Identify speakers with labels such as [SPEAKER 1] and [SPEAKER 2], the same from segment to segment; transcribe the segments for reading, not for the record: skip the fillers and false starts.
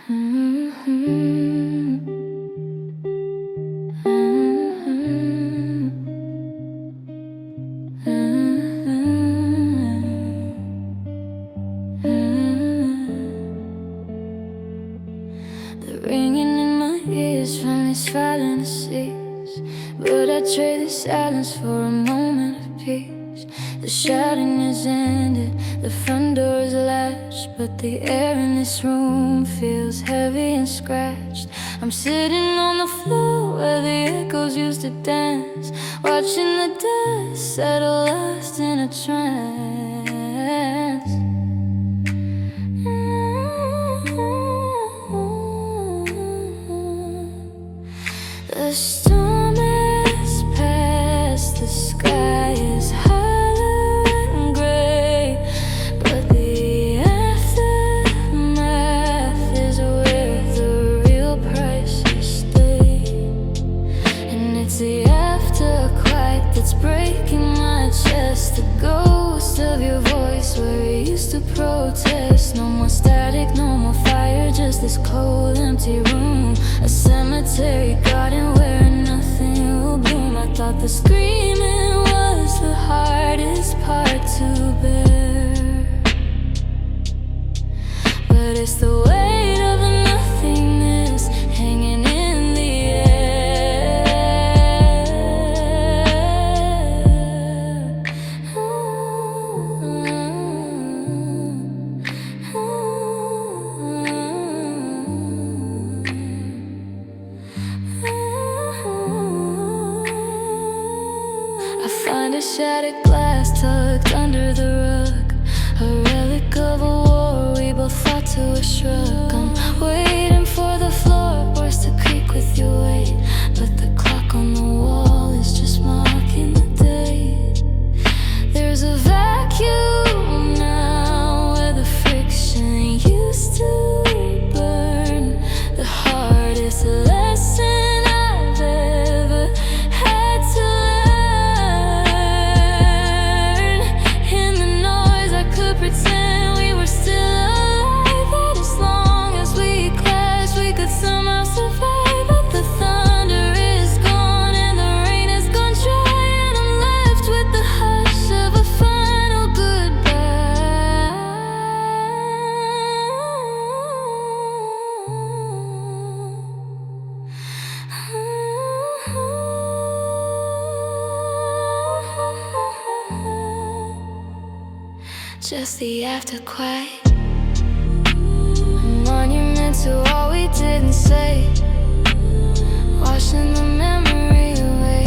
[SPEAKER 1] The ringing in my ears from these fantasies, but I trade the silence for a moment of peace. The shouting is ended, the front door is latched, but the air in this room feels heavy and scratched. I'm sitting on the floor where the echoes used to dance, watching the dust settle lost in a trance. The storm has passed, the sky is hollow and gray, but the aftermath is where the real prices stay. And it's the afterquiet that's breaking my chest, the ghost of your voice where you used to protest. No more static, no more fire, just this cold empty room, a cemetery garden where nothing will bloom. I thought the screaming was the hardest part to bear, but it's the weight of the nothingness hanging in the I find a shattered glass tucked under the rug, a relic of a war we both fought to a shrug. I'm waiting for the floorboards to creak with your weight, but the clock on the wall is just marking the date. There's a vacuum now where the friction used to burn, the hardest lesson I've ever had to learn. In the noise I could pretend we were still alive, that as long as we clashed we could somehow survive. But the thunder is gone and the rain has gone dry, and I'm left with the hush of a final goodbye. Just the afterquiet, a monument to all we didn't say, washing the memory away.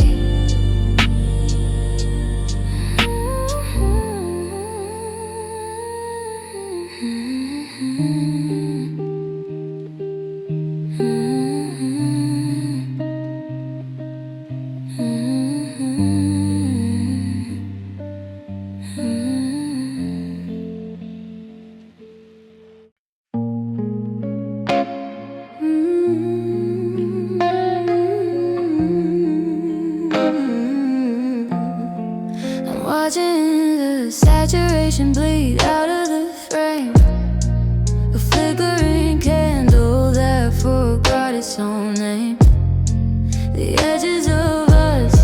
[SPEAKER 1] I'm watching the saturation bleed out of the frame, a flickering candle that forgot its own name. The edges of us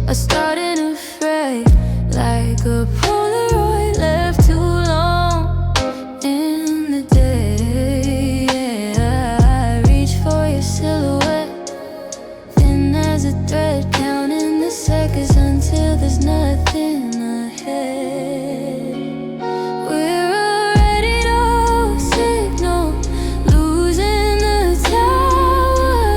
[SPEAKER 1] are starting to fray, like a Polaroid left too long in the day. Yeah, I reach for your silhouette, thin as a thread, counting the seconds until there's nothing ahead. We're already no signal, losing the tower.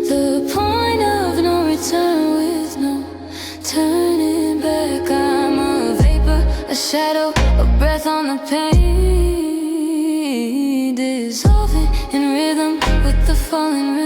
[SPEAKER 1] The point of no return with no turning back. I'm a vapor, a shadow, a breath on the pain, dissolving in rhythm with the falling rain.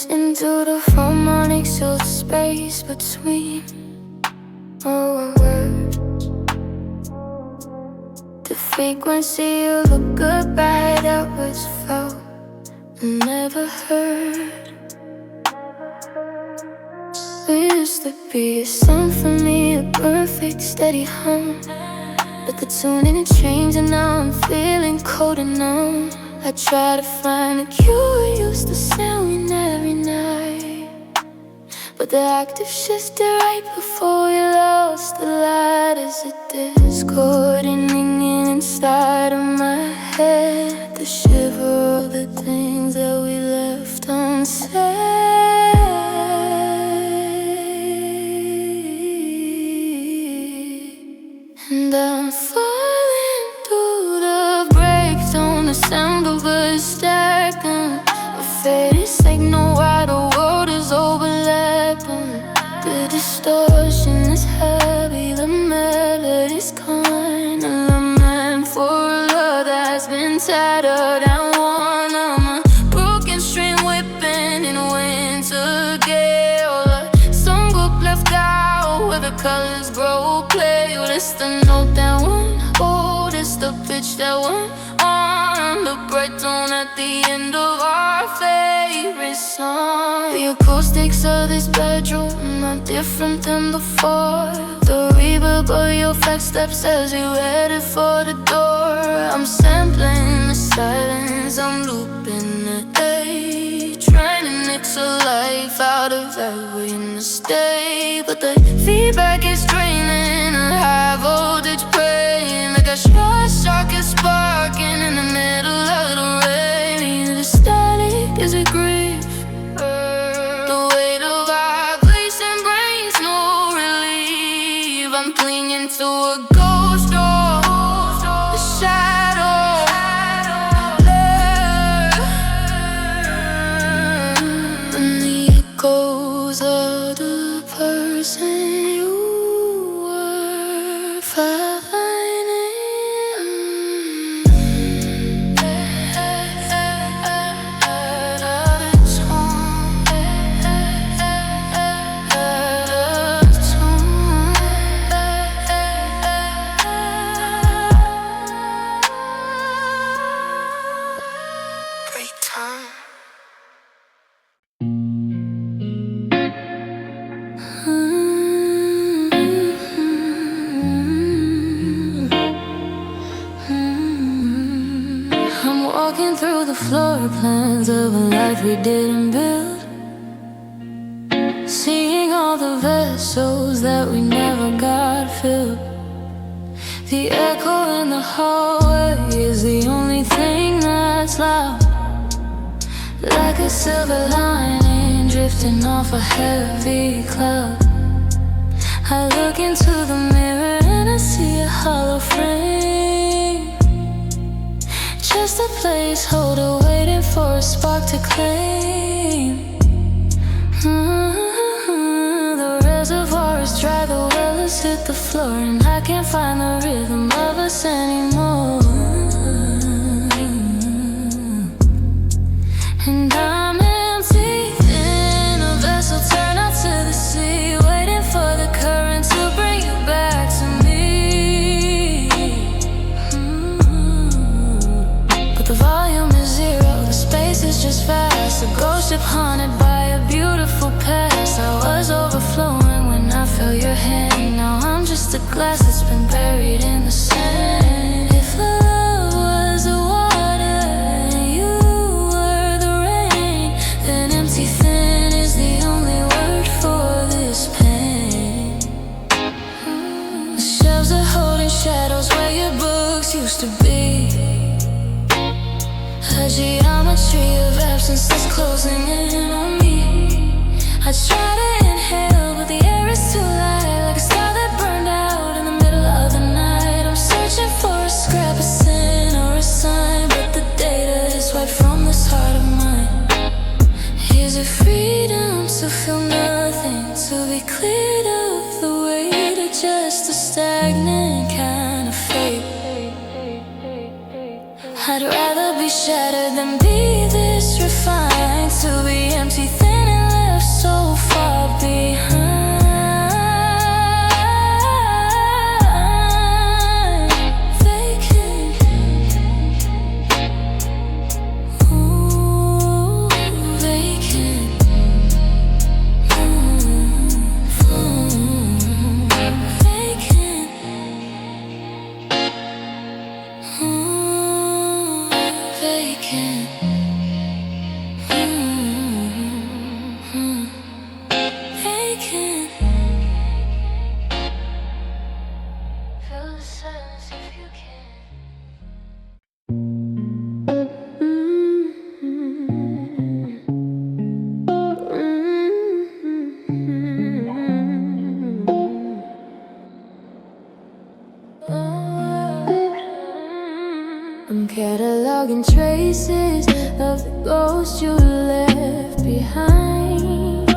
[SPEAKER 1] Into the harmonics of the space between our words. The frequency of the goodbye that was felt and never heard. We used to be a symphony, a perfect steady hum, but the tuning had changed and now I'm feeling cold and numb. I try to find a cure, used to sound every night, but the octave shifted right before we lost the light. As a discord ringing inside of my head, the shiver of the things that we left unsaid. And I'm falling through the breaks on the sound of a stack. A faded signal while the world is overlapping. The distortion is heavy, the melody's kind of lament for a love that's been tattered and worn. I'm a broken string whipping in a winter gale. A songbook left out where the colors broke play. Well, it's the note that one hold, it's the pitch that one on, the bright tone at the end of our favorite song. The acoustics of this bedroom are different than before. The reverb of your footsteps as you headed for the door. I'm sampling the silence, I'm looping the day, trying to mix a life out of every mistake. But the feedback is draining, a high voltage brain, like a short circuit sparking in the middle of the rain. The static is a grief, the weight of our vibration brings no relief. I'm clinging to a ghost door, the shadow and the echoes of the person you were finding. I'm walking through the floor plans of a life we didn't build, seeing all the vessels that we never got filled. The echo in the hallway is the only thing that's loud, like a silver lining drifting off a heavy cloud. I look into the mirror and I see a hollow frame, just a placeholder waiting for a spark to claim. The reservoir is dry, the well has hit the floor, and I can't find the rhythm of us anymore. And I'm empty in a vessel turned out to the sea, waiting for the current to bring you back to me. But the volume is zero, the space is just vast, a ghost ship haunted by a beautiful past. I was over glass that's been buried in the sand. If love was the water and you were the rain, then empty thin is the only word for this pain. The shelves are holding shadows where your books used to be. A geometry of absence that's closing in on me. I try to inhale, but the air is too light, like a star that burned out in the middle of the night. I'm searching for a scrap of sin or a sign, but the data is wiped from this heart of mine. Is it freedom to feel nothing, to be cleared of the weight, or just a stagnant kind of fate? I'd rather be shattered than be this refined, to be empty, thin, and left so far behind. Vacant. Ooh, vacant. Vacant. Vacant. Vacant. Feel the silence if you can. I'm cataloging traces of the ghost you left behind.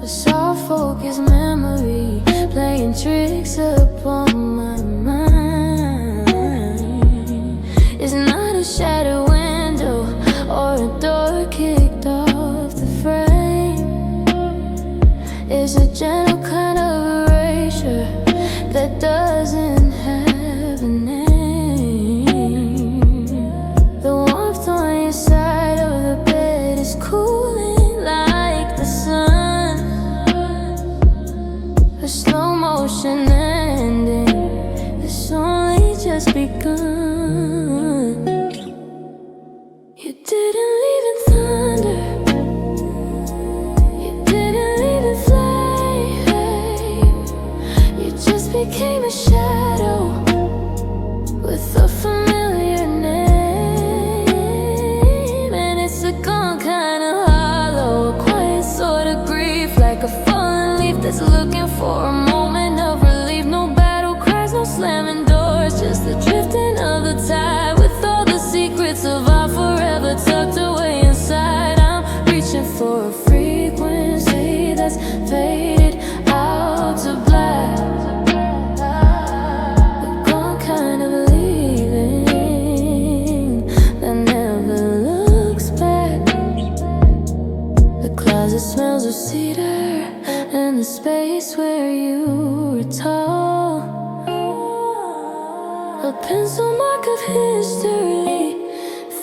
[SPEAKER 1] A soft focused memory playing tricks upon my mind. It's not a shattered window or a door kicked off the frame. It's a gentle kind of erasure that doesn't have a name. The warmth on your side of the bed is cooling like the sun. A slow motion ending, it's only just begun. You didn't leave in thunder, you didn't leave in flame. You just became a shadow with a familiar name. And it's a gone kind of hollow, a quiet sort of grief, like a fallen leaf that's looking for a moment of relief. No battle cries, no slamming doors, just the drifting of the tide, with all the secrets of our forever tucked away inside. I'm reaching for a frequency that's faded out to black. The gone kind of leaving that never looks back. The closet smells of cedar and the space where you were tall. A pencil mark of history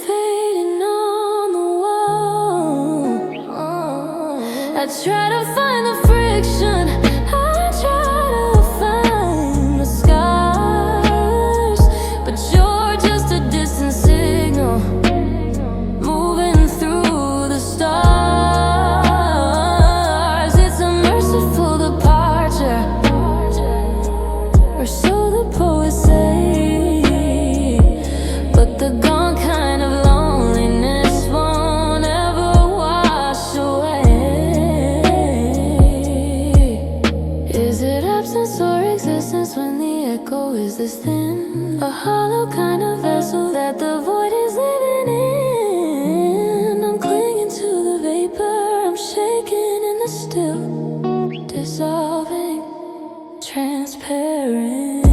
[SPEAKER 1] fading on the wall. I try to find the friction, I try to find the scars, but you're just a distant signal moving through the stars. It's a merciful departure, or so the poets say. But the gone kind of loneliness won't ever wash away. Is it absence or existence when the echo is this thin? A hollow kind of vessel that the void is living in. I'm clinging to the vapor, I'm shaking in the still, dissolving, transparent.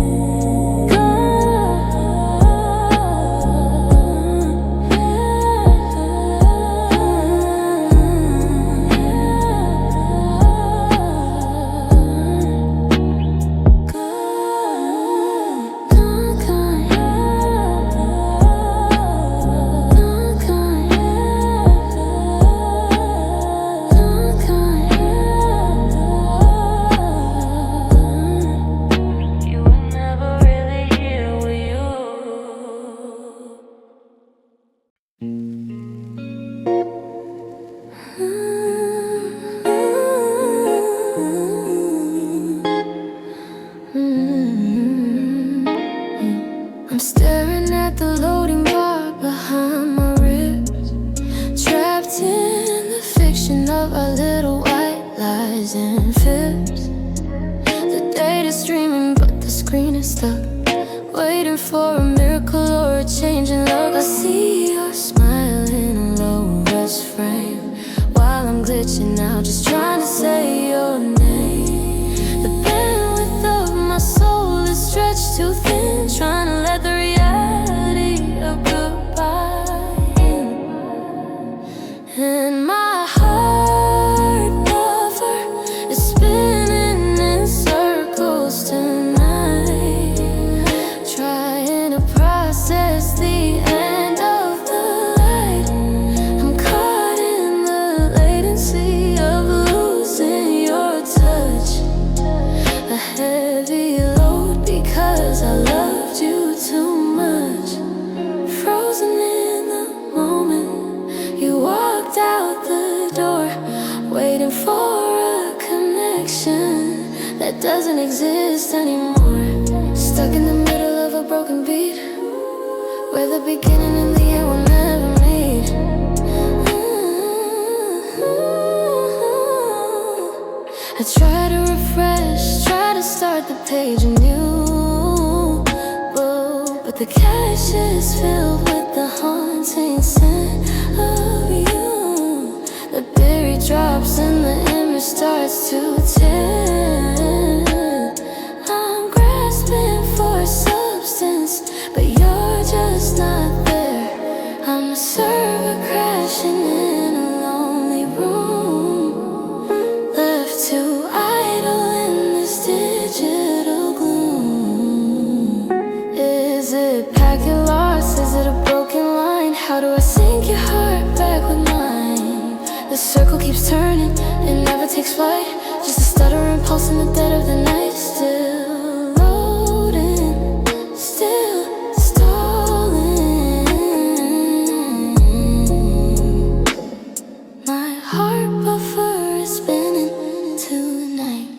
[SPEAKER 1] wishes and fears. The date is streaming, but the screen is stuck, waiting for a miracle or a change in luck. I see your smile in a low-res frame while I'm glitching out, just trying to say your name. The bandwidth of my soul is stretched too thin, trying to let the reality of goodbye in. And my heart buffer is spinning in circles tonight, trying to process the end of the light. I'm caught in the latency of losing your touch, a heavy load because I loved you too much. Frozen in the moment you walked out the door, waiting for a connection that doesn't exist anymore. Stuck in the middle of a broken beat, where the beginning and the end will never meet. I try to refresh, try to start the page anew, but the cache is filled with the haunting scent of you. The berry drops and the image starts to tear. I'm grasping for substance, but you're just not there. I'm a server crashing in a lonely room, left to idle in this digital gloom. Is it packet lost? Is it a broken line? How do I sync your heart back with mine? The circle keeps turning, it never takes flight, just a stuttering pulse in the dead of the night. Still loading, still stalling. My heart buffer is spinning tonight.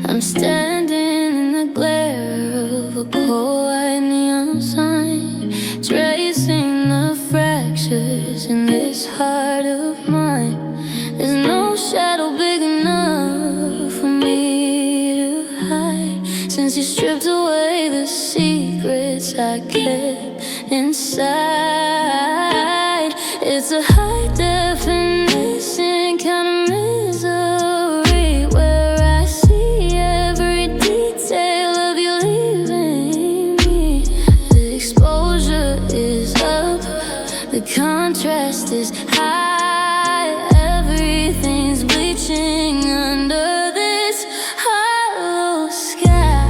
[SPEAKER 1] I'm standing in the glare of a cold white neon sign, tracing the fractures in this heart of mine. There's no shadow big enough for me to hide, since you stripped away the secrets I kept inside. It's a high definition kind of misery, where I see every detail of you leaving me. The exposure is up, the contrast is high, everything's bleaching under this hollow sky.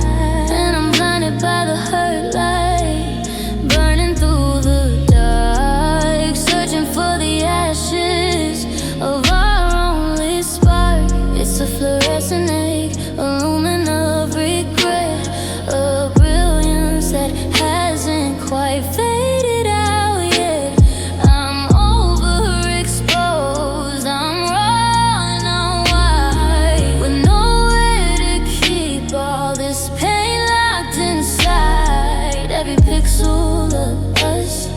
[SPEAKER 1] And I'm blinded by the hurt light, burning through the dark, searching for the ashes of our only spark. It's a fluorescent egg, a lumen of regret, a brilliance that hasn't quite faded out yet. I'm overexposed, I'm raw and I'm wide, with nowhere to keep all this pain locked inside. Every pixel of us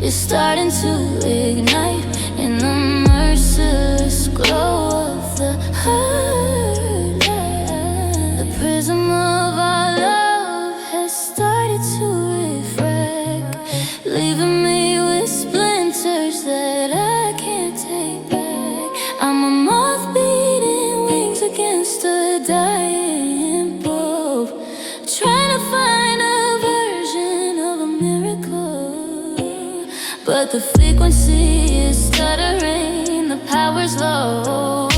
[SPEAKER 1] is starting to ignite in the merciless glow of the hurt light. The prism of our love has started to refract, leaving me with splinters that I can't take back. I'm a moth beating wings against a dying bulb, trying to find a version of a miracle, but the frequency is stuttering, the power's low,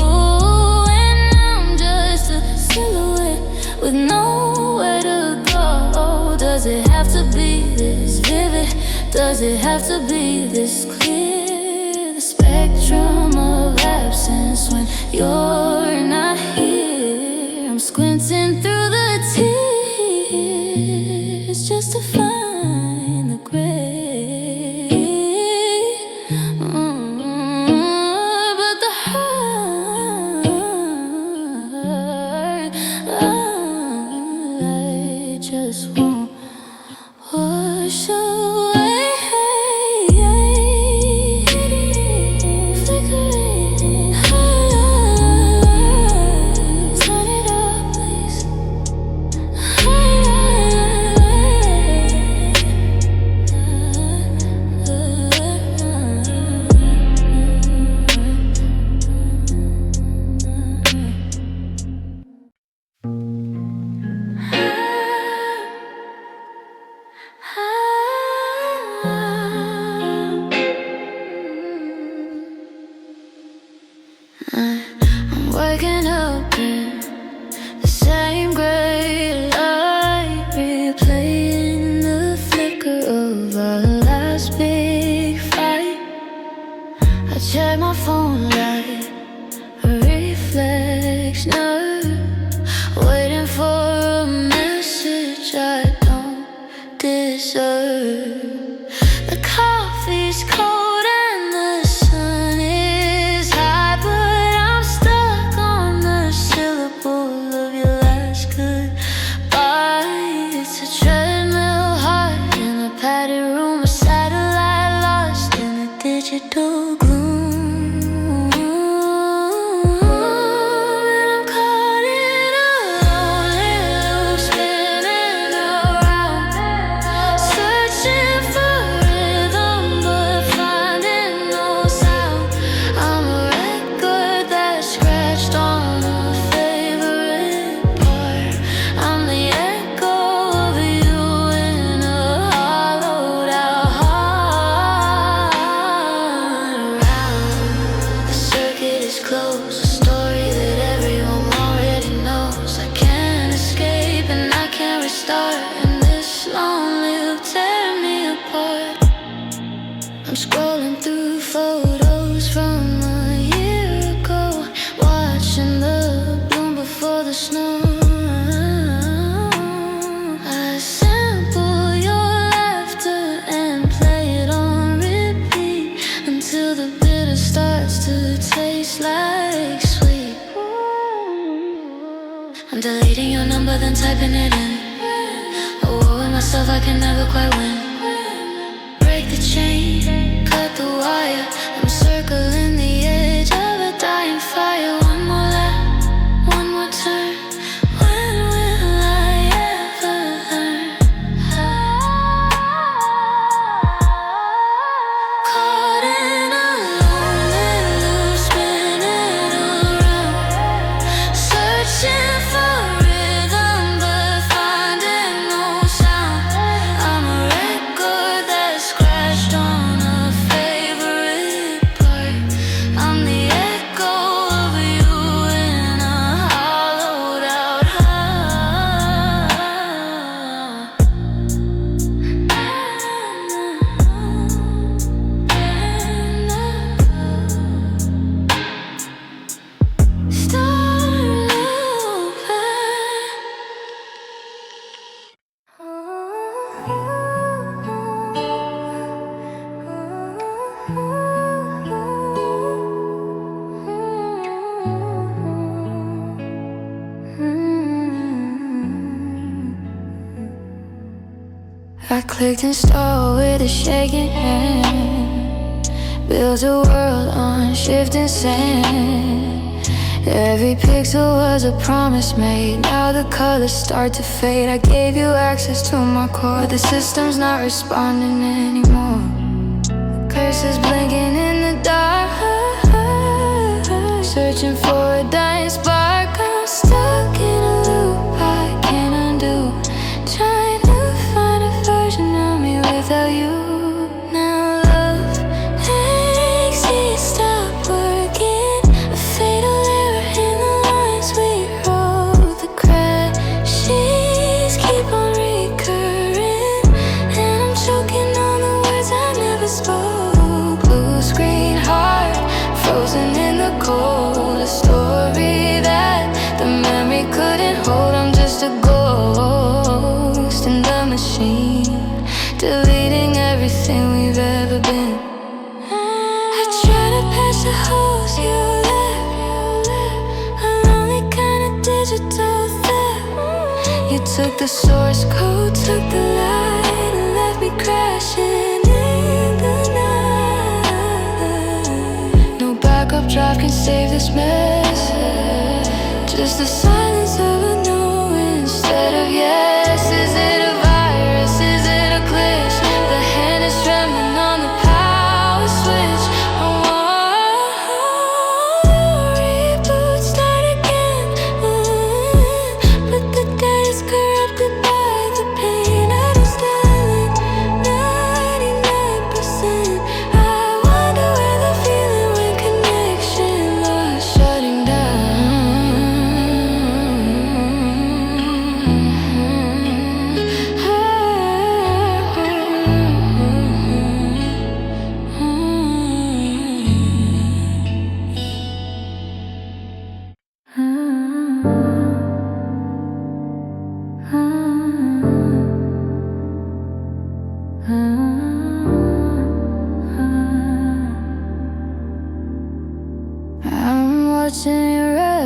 [SPEAKER 1] and I'm just a silhouette with nowhere to go. Does it have to be this vivid? Does it have to be this clear? The spectrum of absence when you're not here. I'm squinting through the tears just to find the grave. waking up in the same gray light, replaying the flicker of our last big fight. I check my phone like a reflection, waiting for a message I don't deserve. The coffee's cold and the sun is high, but I'm stuck on the syllable of your last goodbye. It's a treadmill high in a padded room, a satellite lost in the digital gloom. Close, a story that everyone already knows. I can't escape and I can't restart, and this lonely loop tear me apart. I'm scrolling through photos from a year ago, watching the bloom before the snow. I sample your laughter and play it on repeat until the bitter starts to taste like sweet. I'm deleting your number, then typing it in. Oh, with myself I can never quite win. Break the chain, cut the wire. I'm circling the edge of a dying fire. One more lap, one more turn. When will I ever learn? Caught in a lonely loop, spinning around, searching for rhythm but finding no sound. I'm a record that's scratched on a favorite part. I'm the echo of you in a hollowed out heart. Start I clicked install with a shaking hand, built a world on shifting sand. Every pixel was a promise made. Now the colors start to fade. I gave you access to my core, but the system's not responding anymore. Curses blinking in the dark, searching for a dying spark. I'm stuck in a loop I can't undo, trying to find a version of me without you. Now love makes it stop working, a fatal error in the lines we wrote. The crashes keep on recurring, and I'm choking on the words I never spoke. Blue screen heart, frozen in the cold, a story that the memory couldn't hold. I'm just a ghost in the machine, deleting everything we've ever been. I try to patch the holes you left, a lonely kind of digital theft. You took the source code, took the light, and left me crashing in the night. No backup drive can save this mess, just the silence of a no instead of yes. Is it a virus? Is it a glitch? The hand is trembling on the power switch. I want reboot, start again, but the data's corrupted by the pain. I just still 99%. I wonder where the feeling went, connection lost, shutting down.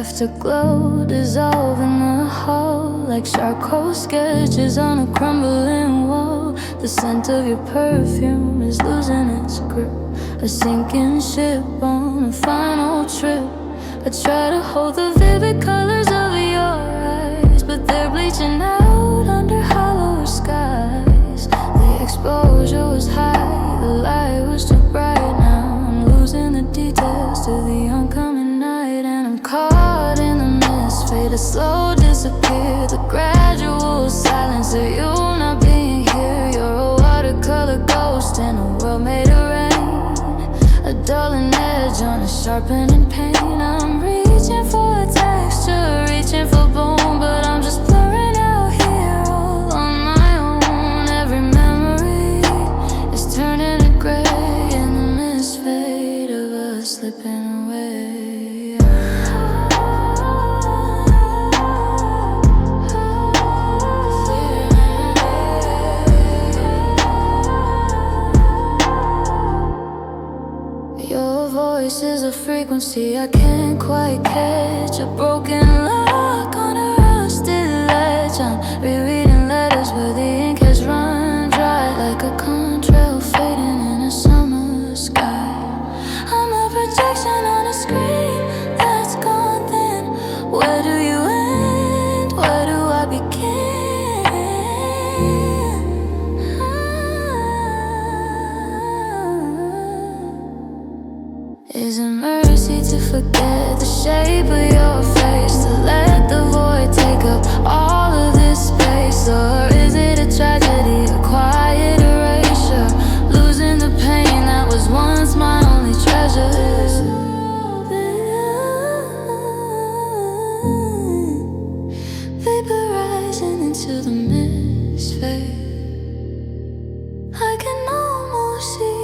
[SPEAKER 1] afterglow dissolve in the hall like charcoal sketches on a crumbling wall. The scent of your perfume is losing its grip, a sinking ship on a final trip. I try to hold the vivid colors of your eyes, but they're bleaching out under hollow skies. The exposure was high, the light was too bright. Now I'm losing the details to the oncoming night, and I'm caught in the mist, fade a slow disappear. The gradual silence of you not being here. You're a watercolor ghost in a world made of rain, a dulling edge on a sharpening pain. I'm reaching for a texture, reaching for bone, but I'm just blurring out here all on my own. Every memory is turning to gray, and the mist fade of us slipping away. Your voice is a frequency I can't quite catch, a broken lock on a rusted ledge. I'm rereading letters where the ink has run dry, like a contrail fading in a summer sky. I'm a projection on a screen that's gone thin. Where do you end? Where do I begin? Is it mercy to forget the shape of your face, to let the void take up all of this space? Or is it a tragedy, a quiet erasure, losing the pain that was once my only treasure? Vaporizing into the mist fade, I can almost see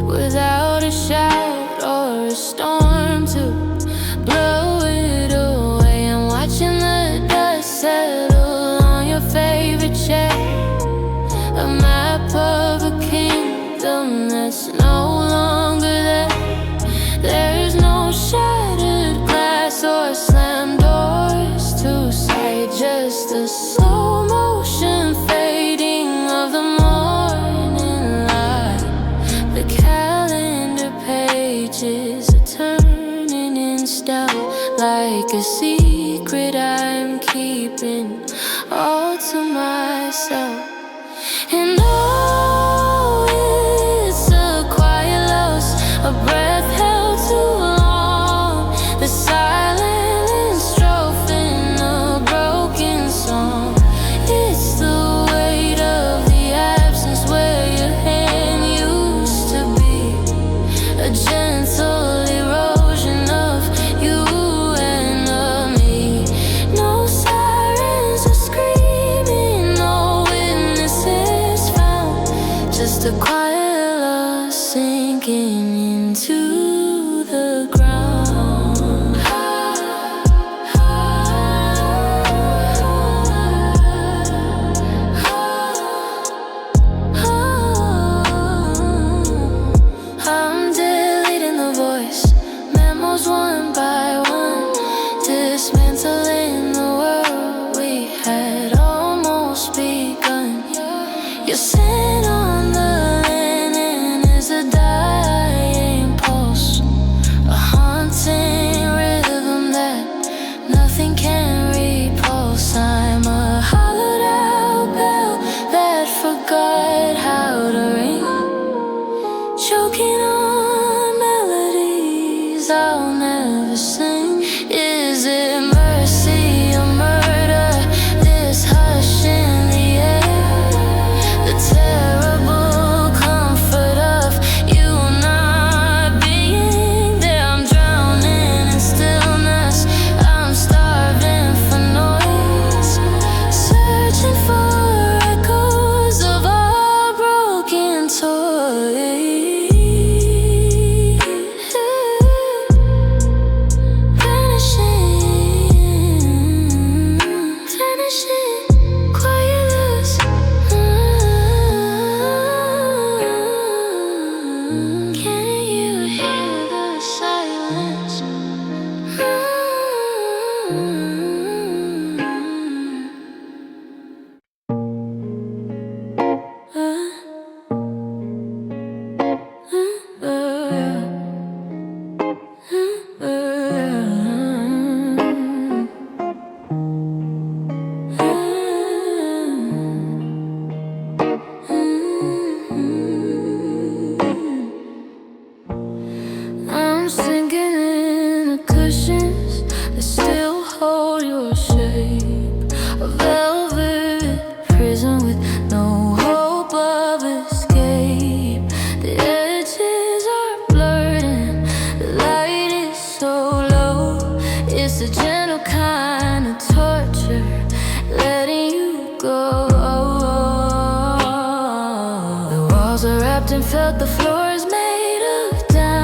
[SPEAKER 1] without a shout or a storm to blow it away. I'm watching the dust settle on your favorite chair, a map of a kingdom that's no longer there. There's no shattered glass or slammed doors to sight, just a slow motion fading of the morning light. The calendar pages are turning in stone, like a secret I'm keeping all to myself. And oh, it's a quiet loss, a breath held too long, the silent strophe in a broken song. It's the weight of the absence where your hand used to be, a gentle erosion of you and of me. No sirens are screaming, no witnesses found, just a quiet loss sinking into the ground. I'm deleting the voice, memos one by one, dismantling the world we had almost begun. Your scent on the linen is a dying pulse, forgot how to ring, choking on melodies I'll never sing. Is it mercy or murder? This hush in the air, the terrible comfort of you not being there. I'm drowning in stillness, I'm starving for noise, searching for echoes of our broken toys. I'm sinking in the cushions that still hold your shape, a velvet prison with no hope of escape. The edges are blurred and the light is so low. It's a gentle kind of torture, letting you go. The walls are wrapped in felt, the floor is made of down.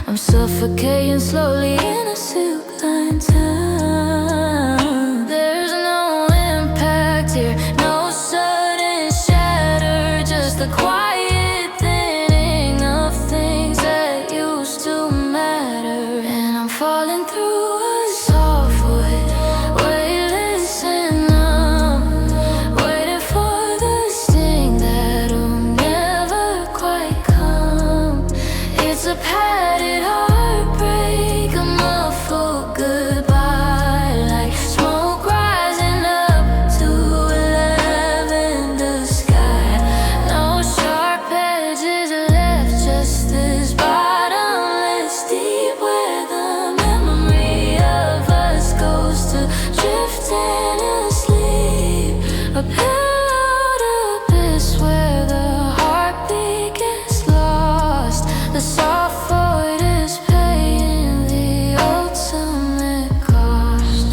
[SPEAKER 1] I'm suffocating slowly in a silk-lined town. There's no impact here, no sudden shatter, just the quiet thinning of things that used to matter. And I'm falling through a soft void, weightless and numb, waiting for the sting that'll never quite come. It's a padded heartbreak, a muffled goodbye, like smoke rising up to a lavender sky. No sharp edges left, just this bottomless deep where the memory of us goes to drifting asleep. A pillowed abyss where the heartbeat gets lost. The soft void is paying the ultimate cost.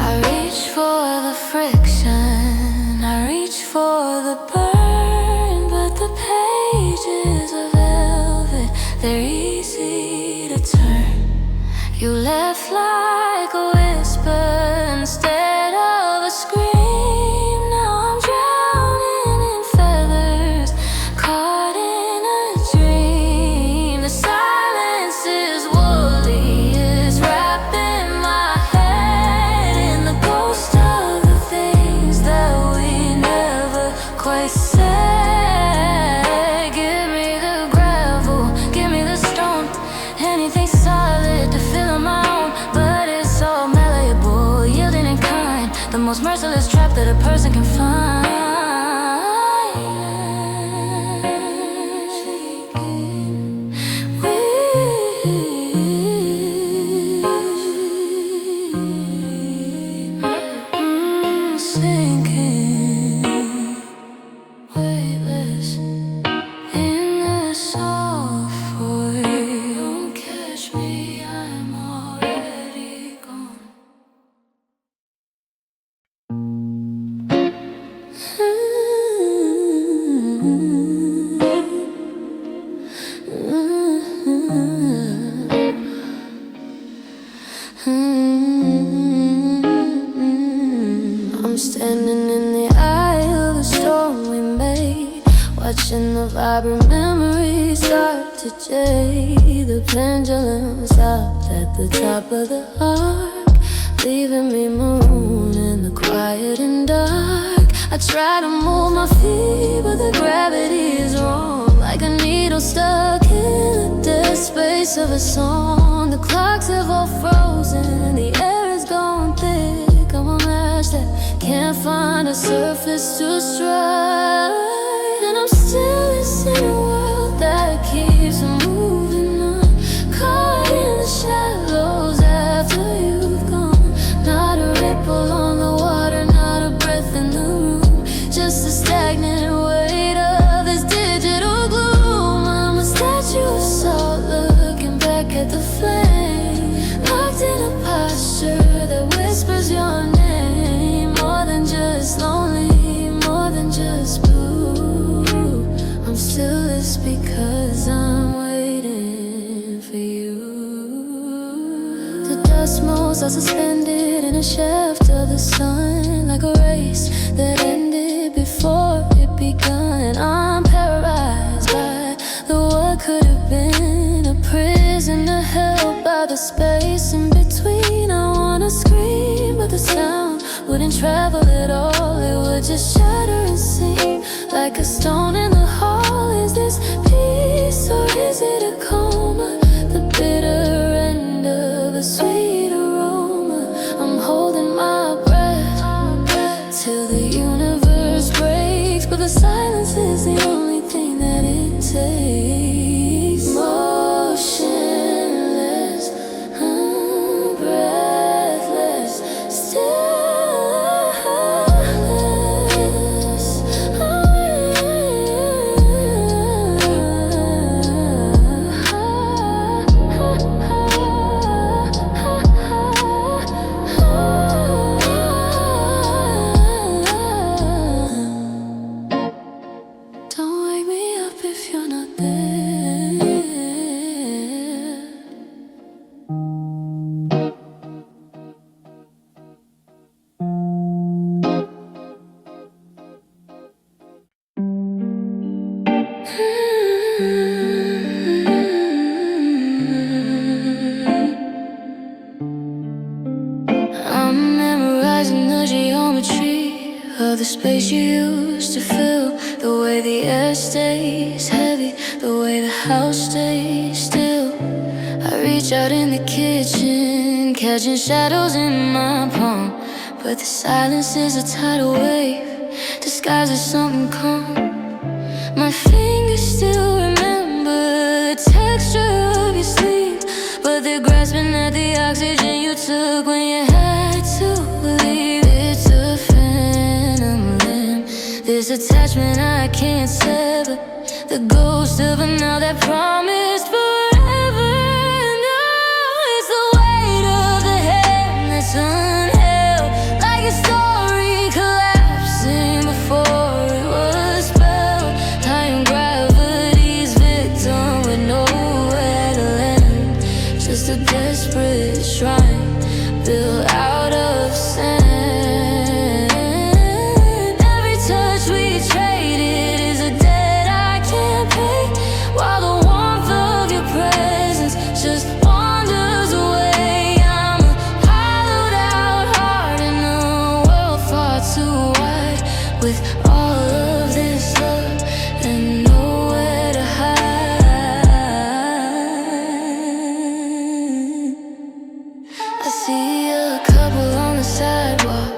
[SPEAKER 1] I reach for the friction, I reach for the burn, but the pages are velvet, they're easy to turn. You left like a whisper instead of a scream. Now I'm drowning in feathers, caught in a dream. The silence is woolly, it's wrapping my head in the ghost of the things that we never quite said. Give me the gravel, give me the stone, anything solid to fill in my own. But it's all malleable, yielding in kind, the most merciless trap that a person can find. Sinking, weightless in this soft void. Don't catch me, I'm already gone. I'm standing in the eye of the storm we made, watching the vibrant memories start to jade. The pendulum stopped at the top of the arc, leaving me marooned in the quiet and dark. I try to move my feet, but the gravity is wrong, like a needle stuck in the dead space of a song. The clocks have all frozen, the air is gone thick. I'm a match that can't find a surface to strike. And I'm still in a world that keeps moving on, caught in the shallows after you've gone. Not a ripple on the water, not a breath in the room, just a stagnant weight of this digital gloom. I'm a statue of salt looking back at the flame, locked in a posture that whispers your name. More than just lonely, more than just blue. I'm still this because I'm waiting for you. The dust motes are suspended in a shaft of the sun, like a race that ended before it begun. I'm paralyzed by the what could have been, a prisoner held by the space in between. I wanna scream, but the sound wouldn't travel at all. It would just shatter and seem like a stone in the hall. Is this peace or is it a coma? The bitter end of a sweet aroma. I'm holding my breath till the universe breaks, but the silence is the only thing that it takes. Motionless, breathless, stillness. Don't wake me up if you're not there. I'm memorizing the geometry of the space you used to fill, the way the air stays heavy, the way the house stays still. I reach out in the kitchen, catching shadows in my palm, but the silence is a tidal wave, disguised as something calm. My fingers still remember the texture of your sleeve, but they're grasping at the oxygen you took when you had to leave. It's a phantom limb, this attachment I can't sever, the ghost of a now that promised forever. Now it's the weight of the hand that's unheld, like a story collapsing before it was spelled. I am gravity's victim with nowhere to land, just a desperate shrine built out of sand. Every touch we traded is a debt I can't pay, while the warmth of your presence just wanders away. I'm a hollowed out heart in a world far too wide, with all of this love and nowhere to hide. I see a couple on the sidewalk,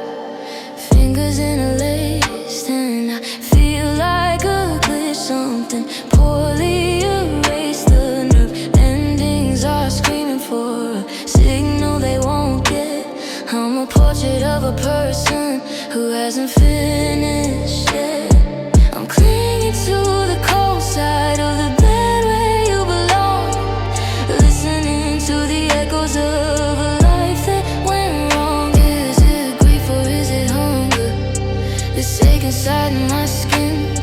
[SPEAKER 1] fingers interlaced, and I feel like a glitch, something poorly erased. The nerve endings are screaming for a signal they won't get. I'm a portrait of a person who hasn't finished yet. I'm clinging to the cold side of the bed where you belong, listening to the echoes of a life that went wrong. Is it grief or is it hunger? It's ache inside my skin.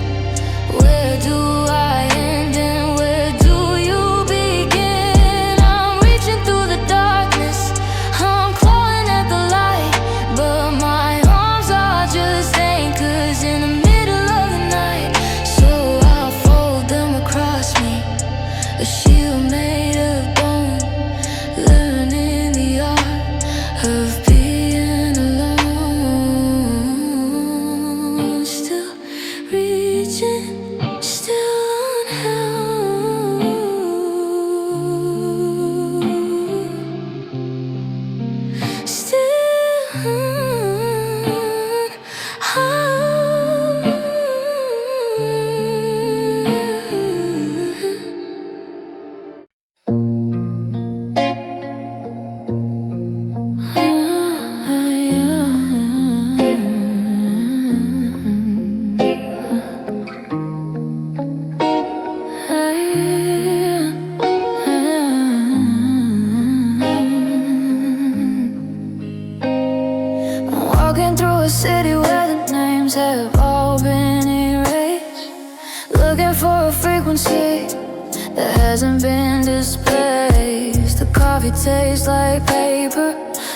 [SPEAKER 1] Where do I end and where do you begin? I'm reaching through the darkness, I'm clawing at the light, but my arms are just anchors in the middle of the night. So I'll fold them across me, a shield made of bone, learning the art of being alone. Still reaching, still been erased. Looking for a frequency that hasn't been displaced. The coffee tastes like paper,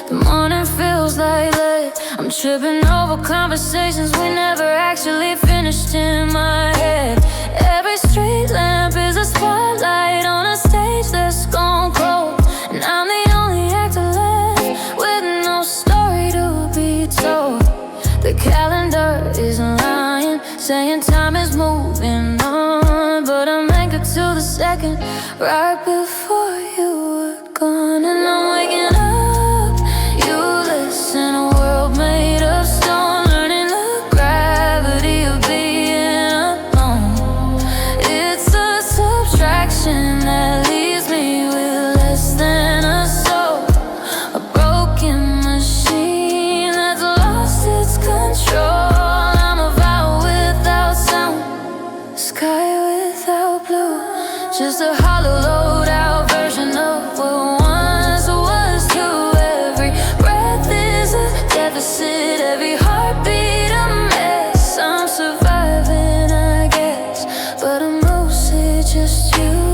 [SPEAKER 1] the morning feels like lead. I'm tripping over conversations we never actually finished in my head. Every street lamp is a spotlight on a stage that's gone cold, and I'm the only actor left with no story to be told. The calendar isn't lying, saying time is moving on, but I'm anchored to the second right before you were gone. And I'm waking up, you listen, a world made of stone, learning the gravity of being alone. It's a subtraction that leaves me with less than a soul, a broken machine that's lost its control. I'm a vowel without sound, sky without blue, just a hollow load out version of what once was true. Every breath is a deficit, every heartbeat a mess. I'm surviving, I guess, but I'm mostly just useless.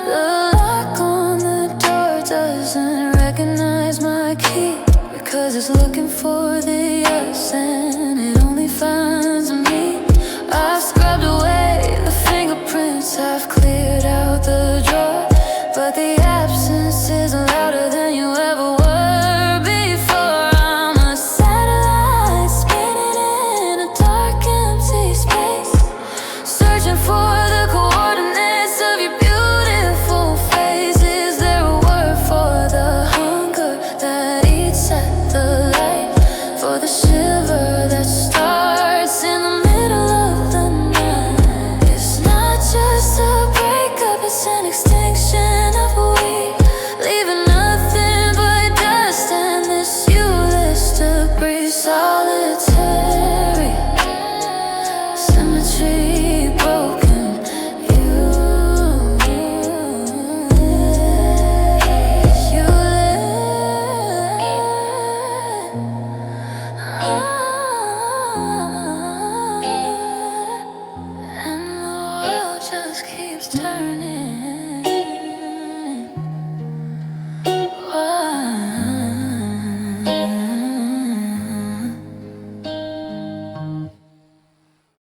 [SPEAKER 1] The lock on the door doesn't recognize my key, because it's looking for the